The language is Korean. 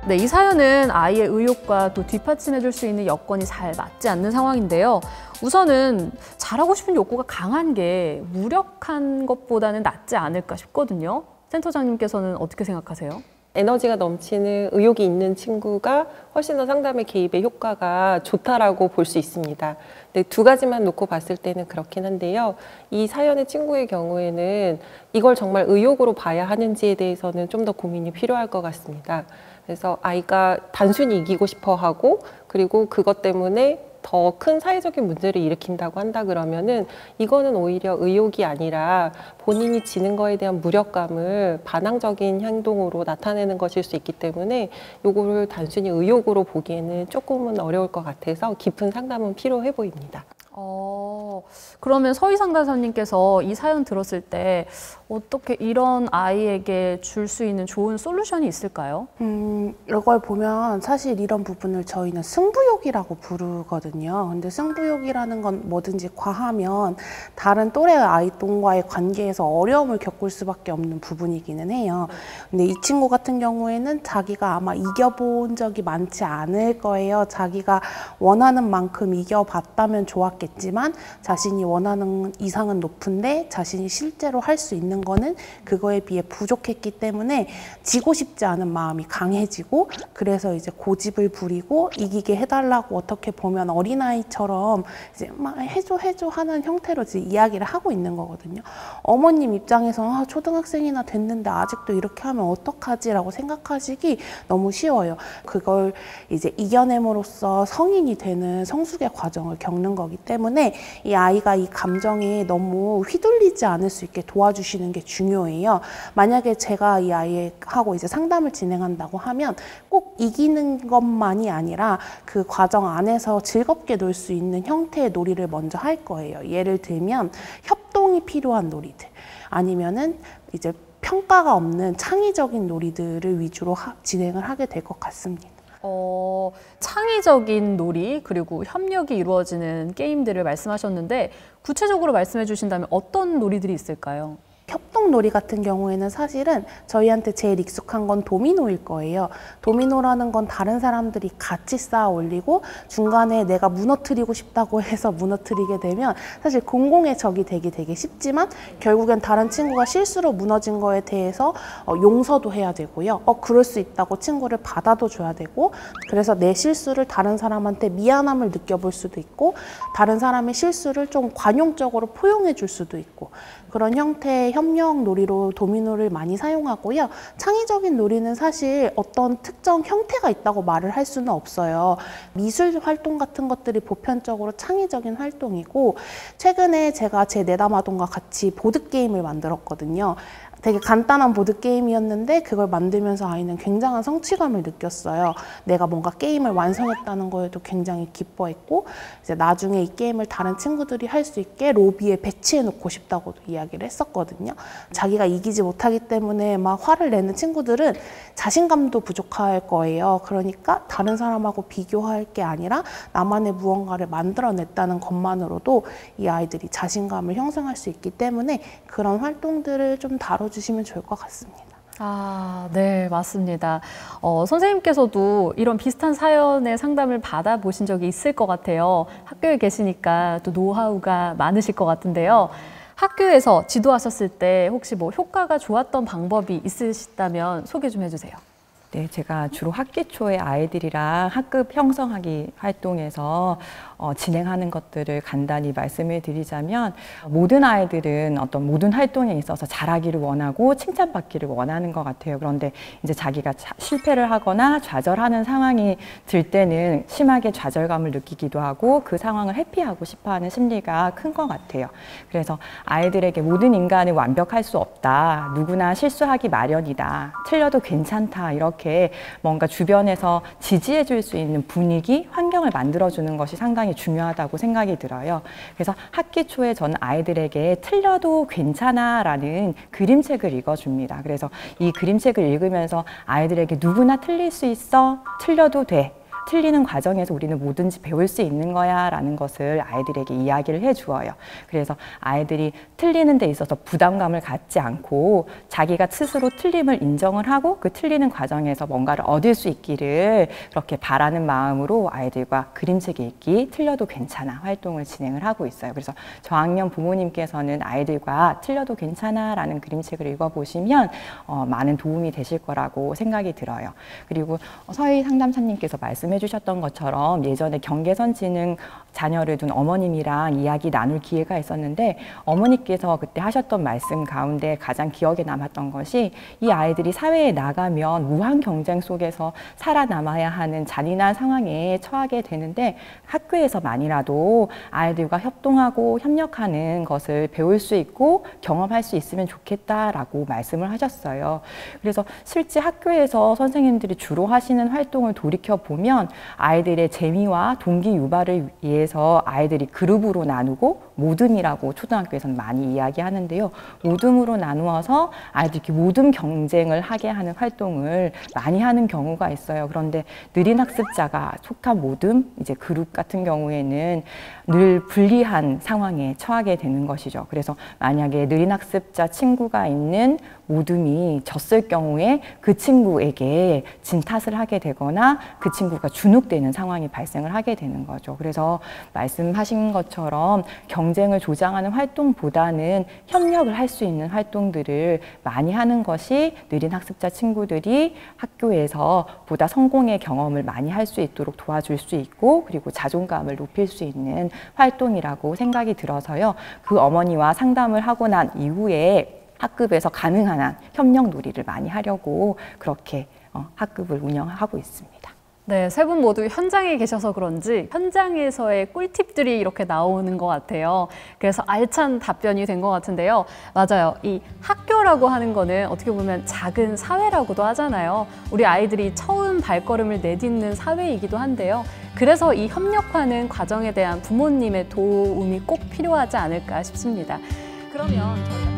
네, 이 사연은 아이의 의욕과 또 뒷받침해줄 수 있는 여건이 잘 맞지 않는 상황인데요. 우선은 잘하고 싶은 욕구가 강한 게 무력한 것보다는 낫지 않을까 싶거든요. 센터장님께서는 어떻게 생각하세요? 에너지가 넘치는 의욕이 있는 친구가 훨씬 더 상담의 개입의 효과가 좋다라고 볼 수 있습니다. 근데 두 가지만 놓고 봤을 때는 그렇긴 한데요. 이 사연의 친구의 경우에는 이걸 정말 의욕으로 봐야 하는지에 대해서는 좀 더 고민이 필요할 것 같습니다. 그래서 아이가 단순히 이기고 싶어 하고 그리고 그것 때문에 더 큰 사회적인 문제를 일으킨다고 한다 그러면은 이거는 오히려 의욕이 아니라 본인이 지는 거에 대한 무력감을 반항적인 행동으로 나타내는 것일 수 있기 때문에 요거를 단순히 의욕으로 보기에는 조금은 어려울 것 같아서 깊은 상담은 필요해 보입니다. 그러면 서희 상담사님께서 이 사연 들었을 때 어떻게 이런 아이에게 줄 수 있는 좋은 솔루션이 있을까요? 이걸 보면 사실 이런 부분을 저희는 승부욕이라고 부르거든요. 근데 승부욕이라는 건 뭐든지 과하면 다른 또래 아이들과의 관계에서 어려움을 겪을 수밖에 없는 부분이기는 해요. 근데 이 친구 같은 경우에는 자기가 아마 이겨본 적이 많지 않을 거예요. 자기가 원하는 만큼 이겨봤다면 좋았겠지만 자신이 원하는 이상은 높은데 자신이 실제로 할 수 있는 거는 그거에 비해 부족했기 때문에 지고 싶지 않은 마음이 강해지고 그래서 이제 고집을 부리고 이기게 해달라고 어떻게 보면 어린아이처럼 이제 막 해줘 하는 형태로 이제 이야기를 하고 있는 거거든요. 어머님 입장에서는 초등학생이나 됐는데 아직도 이렇게 하면 어떡하지? 라고 생각하시기 너무 쉬워요. 그걸 이제 이겨냄으로써 성인이 되는 성숙의 과정을 겪는 거기 때문에 이 아이가 이 감정에 너무 휘둘리지 않을 수 있게 도와주시는 게 중요해요. 만약에 제가 이 아이하고 이제 상담을 진행한다고 하면 꼭 이기는 것만이 아니라 그 과정 안에서 즐겁게 놀 수 있는 형태의 놀이를 먼저 할 거예요. 예를 들면 협동이 필요한 놀이들 아니면은 이제 평가가 없는 창의적인 놀이들을 위주로 진행을 하게 될 것 같습니다. 창의적인 놀이 그리고 협력이 이루어지는 게임들을 말씀하셨는데 구체적으로 말씀해 주신다면 어떤 놀이들이 있을까요? 협동놀이 같은 경우에는 사실은 저희한테 제일 익숙한 건 도미노일 거예요. 도미노라는 건 다른 사람들이 같이 쌓아 올리고 중간에 내가 무너뜨리고 싶다고 해서 무너뜨리게 되면 사실 공공의 적이 되기 되게 쉽지만 결국엔 다른 친구가 실수로 무너진 거에 대해서 용서도 해야 되고요. 그럴 수 있다고 친구를 받아도 줘야 되고 그래서 내 실수를 다른 사람한테 미안함을 느껴볼 수도 있고 다른 사람의 실수를 좀 관용적으로 포용해 줄 수도 있고 그런 형태의 협력 놀이로 도미노를 많이 사용하고요. 창의적인 놀이는 사실 어떤 특정 형태가 있다고 말을 할 수는 없어요. 미술 활동 같은 것들이 보편적으로 창의적인 활동이고 최근에 제가 제 내담아동과 같이 보드게임을 만들었거든요. 되게 간단한 보드게임이었는데 그걸 만들면서 아이는 굉장한 성취감을 느꼈어요. 내가 뭔가 게임을 완성했다는 거에도 굉장히 기뻐했고 이제 나중에 이 게임을 다른 친구들이 할 수 있게 로비에 배치해 놓고 싶다고도 이야기를 했었거든요. 자기가 이기지 못하기 때문에 막 화를 내는 친구들은 자신감도 부족할 거예요. 그러니까 다른 사람하고 비교할 게 아니라 나만의 무언가를 만들어냈다는 것만으로도 이 아이들이 자신감을 형성할 수 있기 때문에 그런 활동들을 좀 다뤄주시면 좋을 것 같습니다. 네, 맞습니다. 선생님께서도 이런 비슷한 사연의 상담을 받아보신 적이 있을 것 같아요. 학교에 계시니까 또 노하우가 많으실 것 같은데요. 학교에서 지도하셨을 때 혹시 뭐 효과가 좋았던 방법이 있으시다면 소개 좀 해주세요. 네, 제가 주로 학기 초에 아이들이랑 학급 형성하기 활동에서 진행하는 것들을 간단히 말씀을 드리자면 모든 아이들은 어떤 모든 활동에 있어서 잘하기를 원하고 칭찬받기를 원하는 것 같아요. 그런데 이제 자기가 실패를 하거나 좌절하는 상황이 들 때는 심하게 좌절감을 느끼기도 하고 그 상황을 회피하고 싶어하는 심리가 큰 것 같아요. 그래서 아이들에게 모든 인간은 완벽할 수 없다. 누구나 실수하기 마련이다. 틀려도 괜찮다. 이렇게 뭔가 주변에서 지지해 줄 수 있는 분위기, 환경을 만들어주는 것이 상당히 중요하다고 생각이 들어요. 그래서 학기 초에 저는 아이들에게 틀려도 괜찮아 라는 그림책을 읽어줍니다. 그래서 이 그림책을 읽으면서 아이들에게 누구나 틀릴 수 있어, 틀려도 돼 틀리는 과정에서 우리는 뭐든지 배울 수 있는 거야 라는 것을 아이들에게 이야기를 해주어요. 그래서 아이들이 틀리는 데 있어서 부담감을 갖지 않고 자기가 스스로 틀림을 인정을 하고 그 틀리는 과정에서 뭔가를 얻을 수 있기를 그렇게 바라는 마음으로 아이들과 그림책 읽기, 틀려도 괜찮아 활동을 진행을 하고 있어요. 그래서 저학년 부모님께서는 아이들과 틀려도 괜찮아 라는 그림책을 읽어보시면 많은 도움이 되실 거라고 생각이 들어요. 그리고 서희 상담사님께서 말씀해 주셨던 것처럼 예전에 경계선지능 자녀를 둔 어머님이랑 이야기 나눌 기회가 있었는데 어머니께서 그때 하셨던 말씀 가운데 가장 기억에 남았던 것이 이 아이들이 사회에 나가면 무한 경쟁 속에서 살아남아야 하는 잔인한 상황에 처하게 되는데 학교에서만이라도 아이들과 협동하고 협력하는 것을 배울 수 있고 경험할 수 있으면 좋겠다라고 말씀을 하셨어요. 그래서 실제 학교에서 선생님들이 주로 하시는 활동을 돌이켜보면 아이들의 재미와 동기 유발을 위해서 아이들이 그룹으로 나누고 모듬이라고 초등학교에서는 많이 이야기하는데요. 모듬으로 나누어서 아이들이 모듬 경쟁을 하게 하는 활동을 많이 하는 경우가 있어요. 그런데 느린 학습자가 속한 모듬, 이제 그룹 같은 경우에는 늘 불리한 상황에 처하게 되는 것이죠. 그래서 만약에 느린 학습자 친구가 있는 모듬이 졌을 경우에 그 친구에게 진 탓을 하게 되거나 그 친구가 주눅되는 상황이 발생을 하게 되는 거죠. 그래서 말씀하신 것처럼 경쟁을 조장하는 활동보다는 협력을 할 수 있는 활동들을 많이 하는 것이 느린 학습자 친구들이 학교에서 보다 성공의 경험을 많이 할 수 있도록 도와줄 수 있고 그리고 자존감을 높일 수 있는 활동이라고 생각이 들어서요. 그 어머니와 상담을 하고 난 이후에 학급에서 가능한 한 협력 놀이를 많이 하려고 그렇게 학급을 운영하고 있습니다. 네, 세 분 모두 현장에 계셔서 그런지 현장에서의 꿀팁들이 이렇게 나오는 것 같아요. 그래서 알찬 답변이 된 것 같은데요. 맞아요. 이 학교라고 하는 거는 어떻게 보면 작은 사회라고도 하잖아요. 우리 아이들이 처음 발걸음을 내딛는 사회이기도 한데요. 그래서 이 협력하는 과정에 대한 부모님의 도움이 꼭 필요하지 않을까 싶습니다. 그러면 저희가